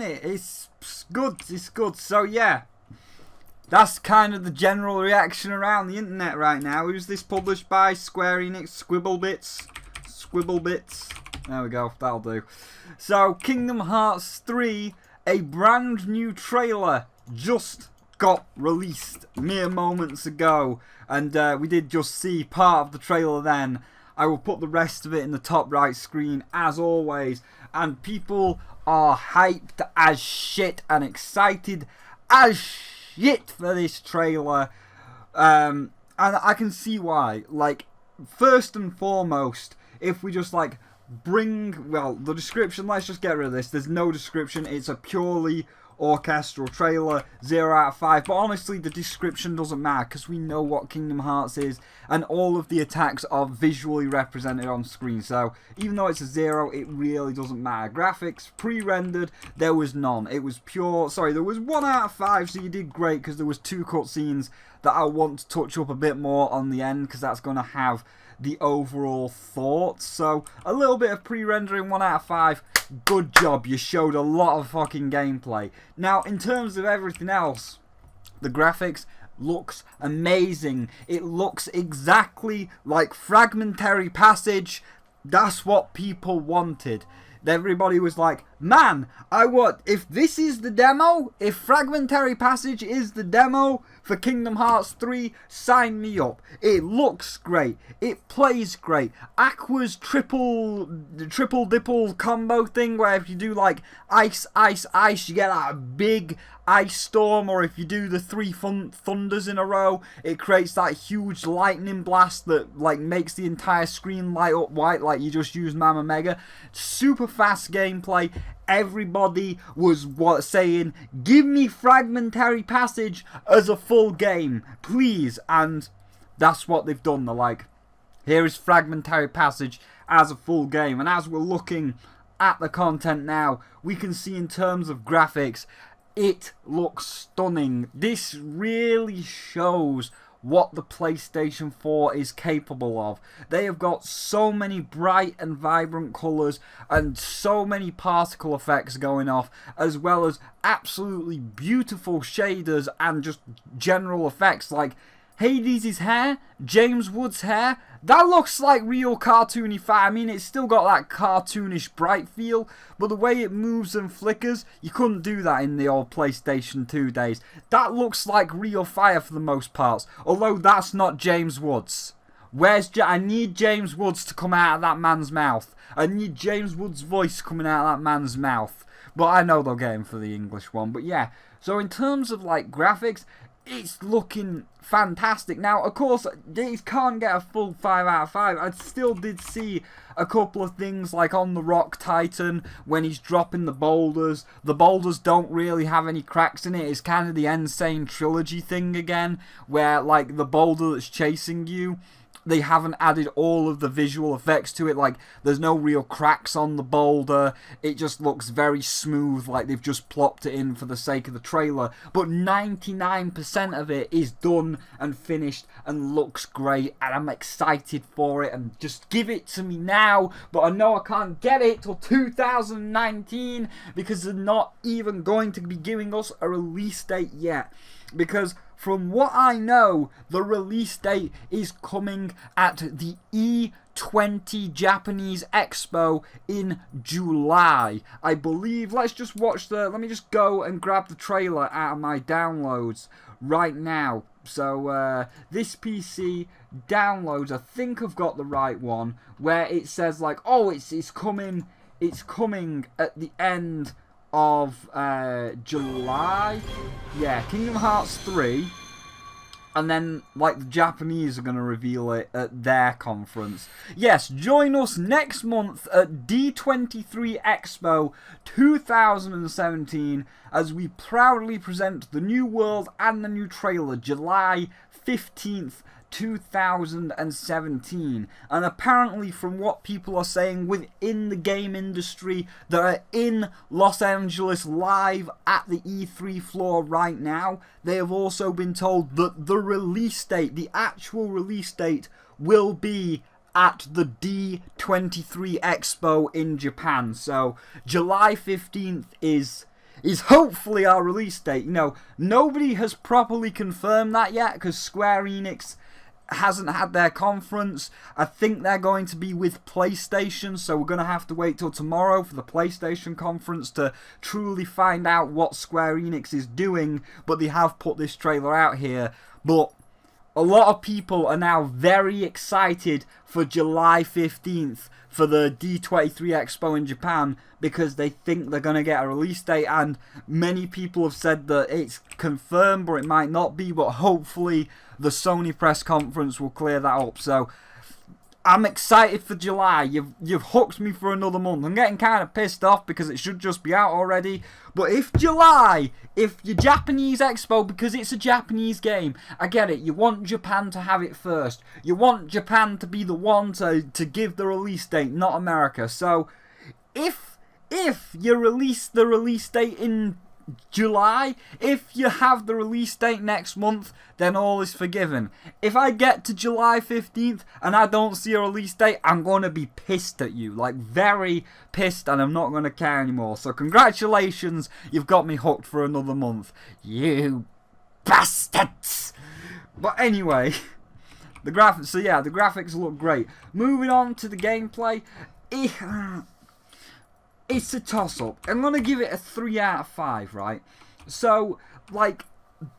isn't it? It's good. It's good. So yeah, that's kind of the general reaction around the internet right now. Who's this published by? Square Enix. Squibblebits. There we go. That'll do. So Kingdom Hearts 3, a brand new trailer just got released mere moments ago, and we did just see part of the trailer then. I will put the rest of it in the top right screen as always, and people are hyped as shit and excited as shit for this trailer, and I can see why. Like, first and foremost, if we just like well, the description, let's just get rid of this. There's no description. It's a purely orchestral trailer, 0 out of 5. But honestly, the description doesn't matter because we know what Kingdom Hearts is, and all of the attacks are visually represented on screen. So even though it's a 0, it really doesn't matter. Graphics, pre-rendered, there was none. It was pure, sorry, there was 1 out of 5, so you did great because there was 2 cutscenes that I want to touch up a bit more on the end because that's going to have the overall thoughts. So a little bit of pre-rendering, 1 out of 5. Good job, you showed a lot of fucking gameplay. Now, in terms of everything else, the graphics looks amazing. It looks exactly like Fragmentary Passage. That's what people wanted. Everybody was like, man, if this is the demo, if Fragmentary Passage is the demo for Kingdom Hearts 3, sign me up. It looks great. It plays great. Aqua's triple dipple combo thing, where if you do like ice, ice, ice, you get that big ice storm, or if you do the 3 thunders in a row, it creates that huge lightning blast that like makes the entire screen light up white like you just used Mama Mega. Super fast gameplay. Everybody was saying, give me Fragmentary Passage as a full game, please. And that's what they've done. They're like, here is Fragmentary Passage as a full game. And as we're looking at the content now, we can see in terms of graphics, it looks stunning. This really shows what the PlayStation 4 is capable of. They have got so many bright and vibrant colours and so many particle effects going off, as well as absolutely beautiful shaders and just general effects like Hades' hair, James Wood's hair. That looks like real cartoony fire. I mean, it's still got that cartoonish bright feel, but the way it moves and flickers, you couldn't do that in the old PlayStation 2 days. That looks like real fire for the most parts, although that's not James Woods. I need James Woods to come out of that man's mouth. I need James Woods' voice coming out of that man's mouth. But I know they'll get him for the English one. But yeah, so in terms of like graphics, it's looking fantastic. Now, of course, these can't get a full 5 out of 5. I still did see a couple of things like on the Rock Titan when he's dropping the boulders. The boulders don't really have any cracks in it. It's kind of the Insane Trilogy thing again, where like the boulder that's chasing you, they haven't added all of the visual effects to it. Like, there's no real cracks on the boulder. It just looks very smooth, like they've just plopped it in for the sake of the trailer. But 99% of it is done and finished and looks great, and I'm excited for it, and just give it to me now. But I know I can't get it till 2019 because they're not even going to be giving us a release date yet. Because from what I know, the release date is coming at the E20 Japanese Expo in July, I believe. Let me just go and grab the trailer out of my downloads right now. So this PC downloads, I think I've got the right one, where it says like, oh, it's coming at the end of July. Yeah, Kingdom Hearts 3, and then like the Japanese are going to reveal it at their conference. Yes, join us next month at D23 Expo 2017 as we proudly present the new world and the new trailer, July 15th 2017. And apparently, from what people are saying within the game industry that are in Los Angeles live at the E3 floor right now, they have also been told that the release date, the actual release date, will be at the D23 Expo in Japan. So July 15th is is hopefully our release date. You know, nobody has properly confirmed that yet because Square Enix hasn't had their conference. I think they're going to be with PlayStation, so we're going to have to wait till tomorrow for the PlayStation conference to truly find out what Square Enix is doing, but they have put this trailer out here. But a lot of people are now very excited for July 15th for the D23 Expo in Japan because they think they're going to get a release date, and many people have said that it's confirmed or it might not be, but hopefully the Sony press conference will clear that up. So I'm excited for July. You've hooked me for another month. I'm getting kind of pissed off because it should just be out already. But if July, if your Japanese Expo, because it's a Japanese game, I get it. You want Japan to have it first. You want Japan to be the one to give the release date, not America. So if you release the release date in July, if you have the release date next month, then all is forgiven. If I get to July 15th and I don't see a release date, I'm going to be pissed at you, like very pissed, and I'm not going to care anymore. So congratulations, you've got me hooked for another month, you bastards. But anyway, the graphics, so yeah, the graphics look great. Moving on to the gameplay, it's a toss-up. I'm going to give it a 3 out of 5, right? So, like,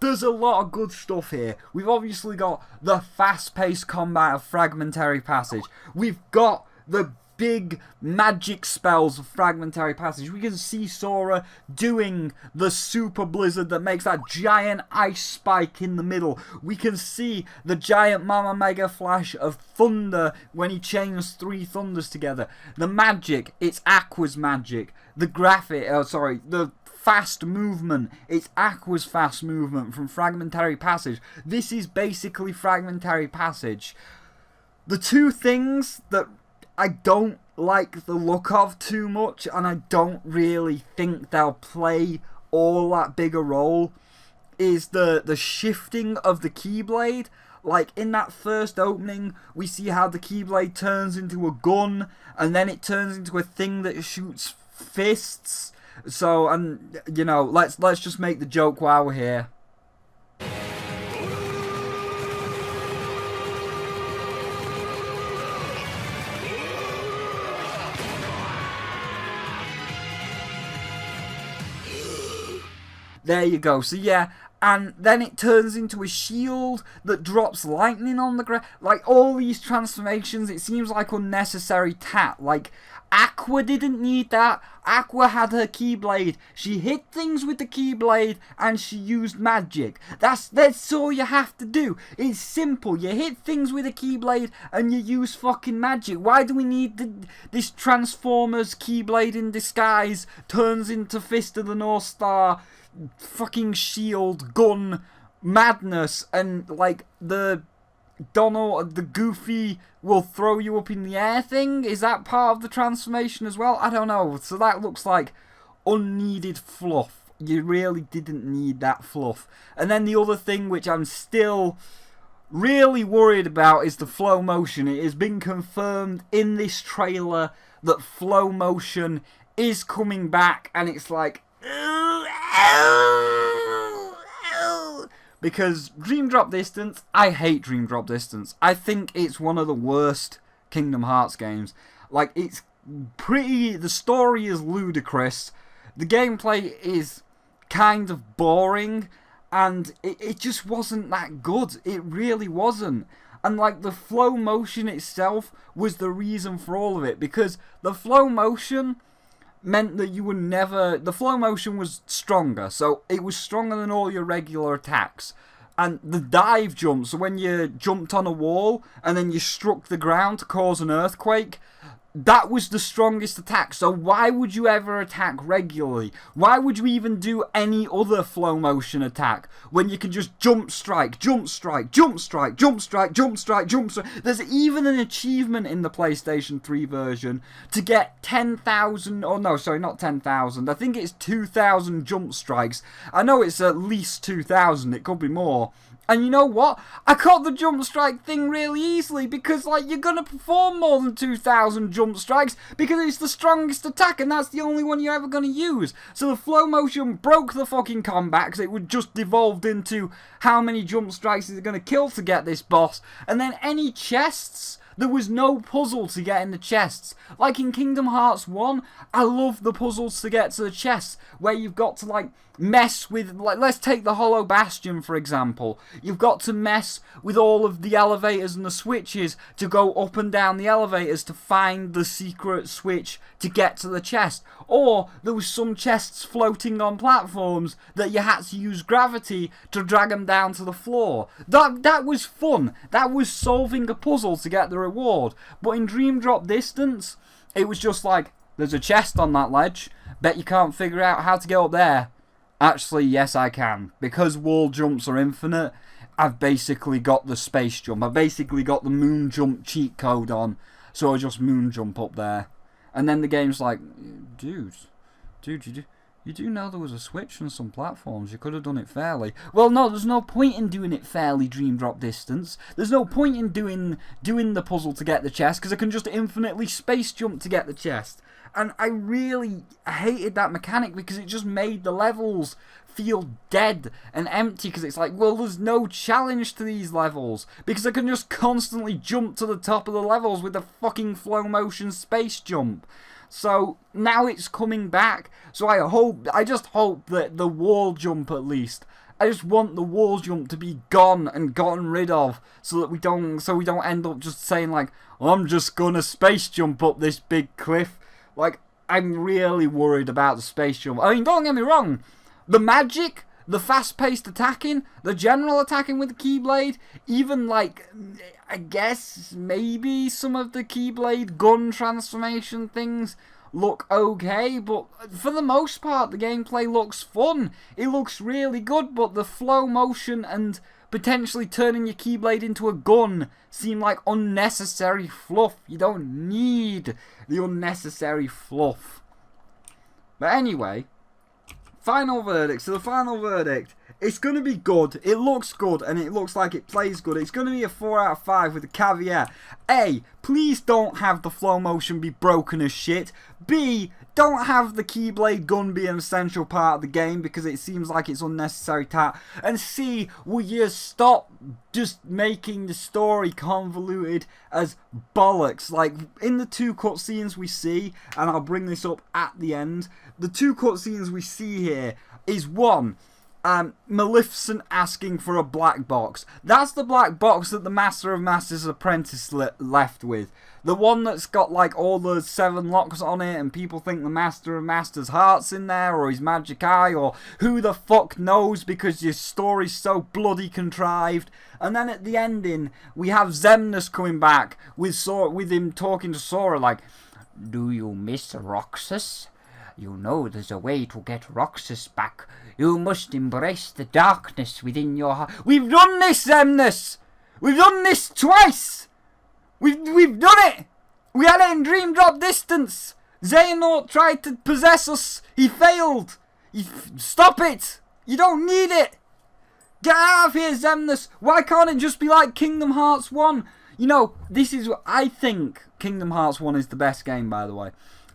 there's a lot of good stuff here. We've obviously got the fast-paced combat of Fragmentary Passage. We've got the big magic spells of Fragmentary Passage. We can see Sora doing the super blizzard that makes that giant ice spike in the middle. We can see the giant Mama Mega Flash of thunder when he chains 3 thunders together. The magic, it's Aqua's magic. The the fast movement, it's Aqua's fast movement from Fragmentary Passage. This is basically Fragmentary Passage. The two things that I don't like the look of too much, and I don't really think they'll play all that big a role, is the shifting of the Keyblade. Like, in that first opening, we see how the Keyblade turns into a gun, and then it turns into a thing that shoots fists. So, and, you know, let's just make the joke while we're here. There you go. So yeah, and then it turns into a shield that drops lightning on the ground. Like, all these transformations, it seems like unnecessary tat. Like, Aqua didn't need that. Aqua had her Keyblade. She hit things with the Keyblade and she used magic. That's all you have to do. It's simple. You hit things with a Keyblade and you use fucking magic. Why do we need this Transformers Keyblade in disguise turns into Fist of the North Star fucking shield gun madness, and like the Donald, the Goofy will throw you up in the air thing? Is that part of the transformation as well? I don't know. So that looks like unneeded fluff. You really didn't need that fluff. And then the other thing which I'm still really worried about is the flow motion. It has been confirmed in this trailer that flow motion is coming back, and it's like, because Dream Drop Distance, I hate Dream Drop Distance. I think it's one of the worst Kingdom Hearts games. Like, it's pretty, the story is ludicrous, the gameplay is kind of boring, and it just wasn't that good. It really wasn't. And like, the flow motion itself was the reason for all of it, because the flow motion meant that you would never, the flow motion was stronger, so it was stronger than all your regular attacks. And the dive jump, so when you jumped on a wall and then you struck the ground to cause an earthquake, that was the strongest attack. So why would you ever attack regularly? Why would you even do any other flow motion attack when you can just jump strike, jump strike, jump strike, jump strike, jump strike, jump strike? There's even an achievement in the PlayStation 3 version to get 10,000, oh no, sorry, not 10,000. I think it's 2,000 jump strikes. I know it's at least 2,000, it could be more. And you know what? I caught the jump strike thing really easily because, like, you're going to perform more than 2,000 jump strikes because it's the strongest attack and that's the only one you're ever going to use. So the flow motion broke the fucking combat because it would just devolved into how many jump strikes is it going to kill to get this boss. And then any chests, there was no puzzle to get in the chests. Like in Kingdom Hearts 1, I love the puzzles to get to the chests where you've got to, like, mess with, like, let's take the Hollow Bastion for example. You've got to mess with all of the elevators and the switches to go up and down the elevators to find the secret switch to get to the chest. Or there was some chests floating on platforms that you had to use gravity to drag them down to the floor. That was fun. That was solving a puzzle to get the reward. But in Dream Drop Distance, it was just like, there's a chest on that ledge. Bet you can't figure out how to get up there. Actually, yes I can. Because wall jumps are infinite, I've basically got the space jump. I've basically got the moon jump cheat code on. So I just moon jump up there. And then the game's like, dude, you do know there was a switch on some platforms. You could have done it fairly. Well, no, there's no point in doing it fairly, Dream Drop Distance. There's no point in doing the puzzle to get the chest, because I can just infinitely space jump to get the chest. And I really hated that mechanic because it just made the levels feel dead and empty, because it's like, well, there's no challenge to these levels because I can just constantly jump to the top of the levels with a fucking flow motion space jump. So now it's coming back. So I just hope that the wall jump, at least, I just want the wall jump to be gone and gotten rid of, so that we don't end up just saying like, I'm just gonna space jump up this big cliff. Like, I'm really worried about the space jump. I mean, don't get me wrong, the magic, the fast-paced attacking, the general attacking with the Keyblade, even, like, I guess maybe some of the Keyblade gun transformation things look okay, but for the most part, the gameplay looks fun. It looks really good, but the flow motion and potentially turning your Keyblade into a gun seem like unnecessary fluff. You don't need the unnecessary fluff. But anyway, final verdict. So the final verdict, it's going to be good. It looks good and it looks like it plays good. It's going to be a 4 out of 5 with a caveat. A, please don't have the flow motion be broken as shit. B, don't have the Keyblade gun be an essential part of the game because it seems like it's unnecessary tat. And C, will you stop just making the story convoluted as bollocks? Like, in the 2 cutscenes we see, and I'll bring this up at the end, the 2 cutscenes we see here is one, Maleficent asking for a black box. That's the black box that the Master of Masters apprentice left with. The one that's got like all the 7 locks on it and people think the Master of Masters' heart's in there or his magic eye or who the fuck knows because your story's so bloody contrived. And then at the ending we have Xemnas coming back with him talking to Sora like, do you miss Roxas? You know there's a way to get Roxas back. You must embrace the darkness within your heart. We've done this, Xemnas! We've done this twice! We've done it! We had it in Dream Drop Distance! Xehanort tried to possess us. He failed. Stop it! You don't need it! Get out of here, Xemnas! Why can't it just be like Kingdom Hearts 1? You know, this is what I think Kingdom Hearts 1 is the best game, by the way.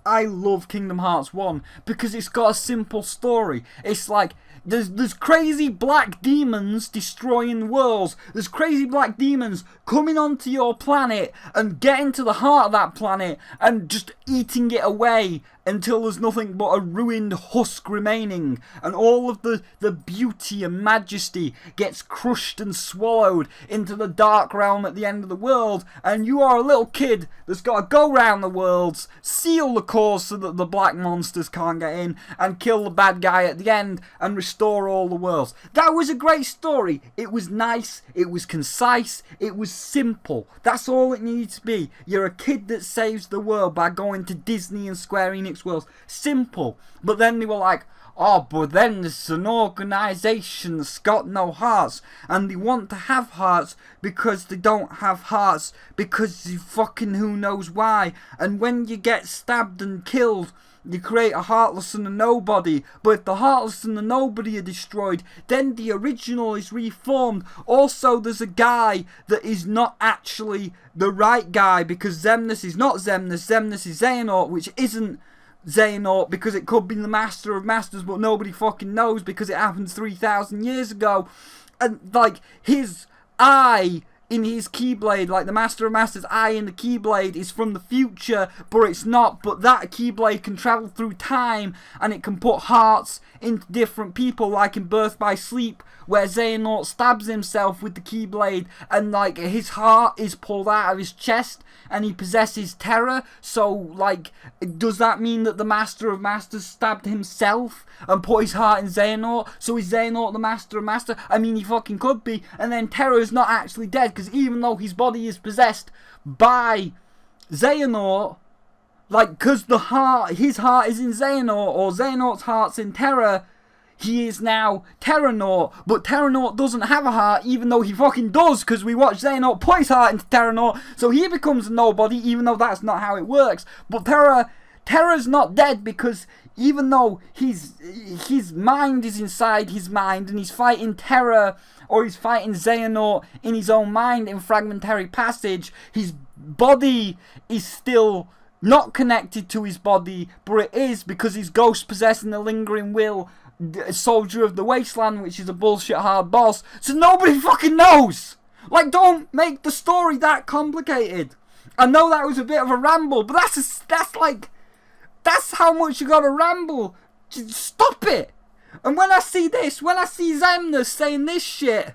I love Kingdom Hearts 1 because it's got a simple story. It's like, there's crazy black demons destroying worlds. There's crazy black demons coming onto your planet and getting to the heart of that planet and just eating it away until there's nothing but a ruined husk remaining. And all of the beauty and majesty gets crushed and swallowed into the dark realm at the end of the world. And you are a little kid that's got to go round the worlds, seal the cause so that the black monsters can't get in, and kill the bad guy at the end and restore all the worlds. That was a great story. It was nice, it was concise, it was simple. That's all it needed to be. You're a kid that saves the world by going to Disney and Square Enix worlds. Simple. But then they were like, oh, but then there's an organisation that's got no hearts, and they want to have hearts because they don't have hearts, because you fucking who knows why. And when you get stabbed and killed, you create a heartless and a nobody. But if the heartless and the nobody are destroyed, then the original is reformed. Also, there's a guy that is not actually the right guy, because Xemnas is not Xemnas. Xemnas is Xehanort, which isn't Xehanort, because it could be the Master of Masters, but nobody fucking knows because it happened 3,000 years ago. And like his eye in his Keyblade, like the Master of Masters' eye in the Keyblade is from the future, but it's not. But that Keyblade can travel through time, and it can put hearts into different people, like in Birth by Sleep, where Xehanort stabs himself with the Keyblade, and like his heart is pulled out of his chest, and he possesses terror. So like, does that mean that the Master of Masters stabbed himself and put his heart in Xehanort? So is Xehanort the Master of Master? I mean, he fucking could be. And then Terror is not actually dead, because even though his body is possessed by Xehanort, like, because his heart is in Xehanort, or Xehanort's heart's in Terror, he is now Terranort. But Terranort doesn't have a heart, even though he fucking does, because we watched Xehanort put his heart into Terranort, so he becomes a nobody, even though that's not how it works. But Terra's not dead, because even though his mind is inside his mind, and he's fighting Terror, or he's fighting Xehanort in his own mind in Fragmentary Passage, his body is still not connected to his body, but it is, because he's ghost possessing the Lingering Will, Soldier of the Wasteland, which is a bullshit hard boss. So nobody fucking knows. Like, don't make the story that complicated. I know that was a bit of a ramble, but that's how much you gotta ramble. Just stop it. And when I see this, when I see Xemnas saying this shit,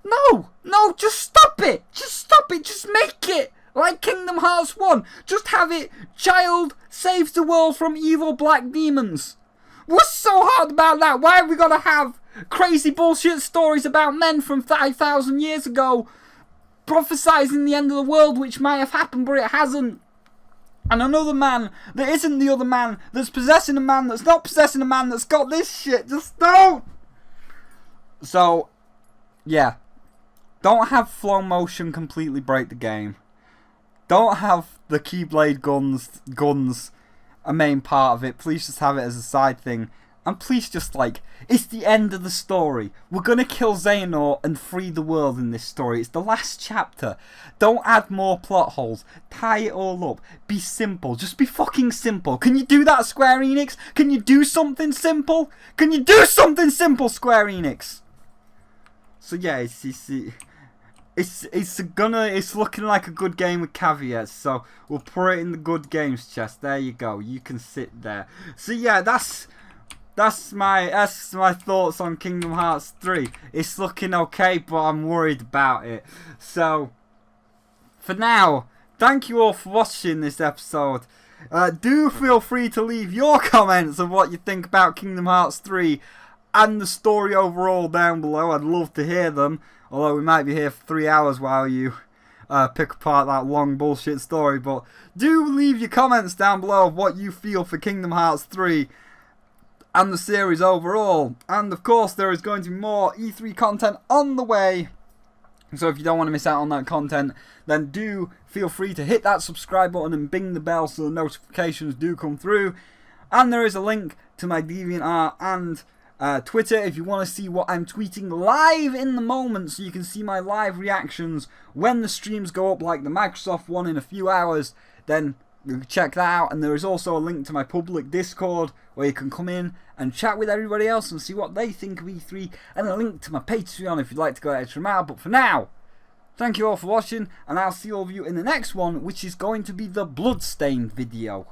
no, just stop it. Just make it like Kingdom Hearts 1. Just have it, child saves the world from evil black demons. What's so hard about that? Why have we got to have crazy bullshit stories about men from 5,000 years ago prophesizing the end of the world, which might have happened, but it hasn't? And another man that isn't the other man, that's possessing a man that's not possessing a man, that's got this shit. Just don't. So, yeah. Don't have flow motion completely break the game. Don't have the Keyblade guns a main part of it. Please just have it as a side thing. And please just, like, it's the end of the story. We're gonna kill Xehanort and free the world in this story. It's the last chapter. Don't add more plot holes. Tie it all up. Be simple. Just be fucking simple. Can you do that, Square Enix? Can you do something simple? Can you do something simple, Square Enix? So yeah, it's looking like a good game with caveats, so we'll put it in the good games chest. There you go. You can sit there. So yeah, that's my thoughts on Kingdom Hearts 3. It's looking okay, but I'm worried about it. So for now, thank you all for watching this episode. Do feel free to leave your comments of what you think about Kingdom Hearts 3 and the story overall down below. I'd love to hear them. Although we might be here for 3 hours while you pick apart that long bullshit story. But do leave your comments down below of what you feel for Kingdom Hearts 3 and the series overall. And of course, there is going to be more E3 content on the way. So if you don't want to miss out on that content, then do feel free to hit that subscribe button and bing the bell so the notifications do come through. And there is a link to my DeviantArt and Twitter if you want to see what I'm tweeting live in the moment, so you can see my live reactions when the streams go up, like the Microsoft one in a few hours. Then you can check that out. And there is also a link to my public Discord where you can come in and chat with everybody else and see what they think of E3, and a link to my Patreon if you'd like to go extra mile. But for now, thank you all for watching, and I'll see all of you in the next one, which is going to be the Bloodstained video.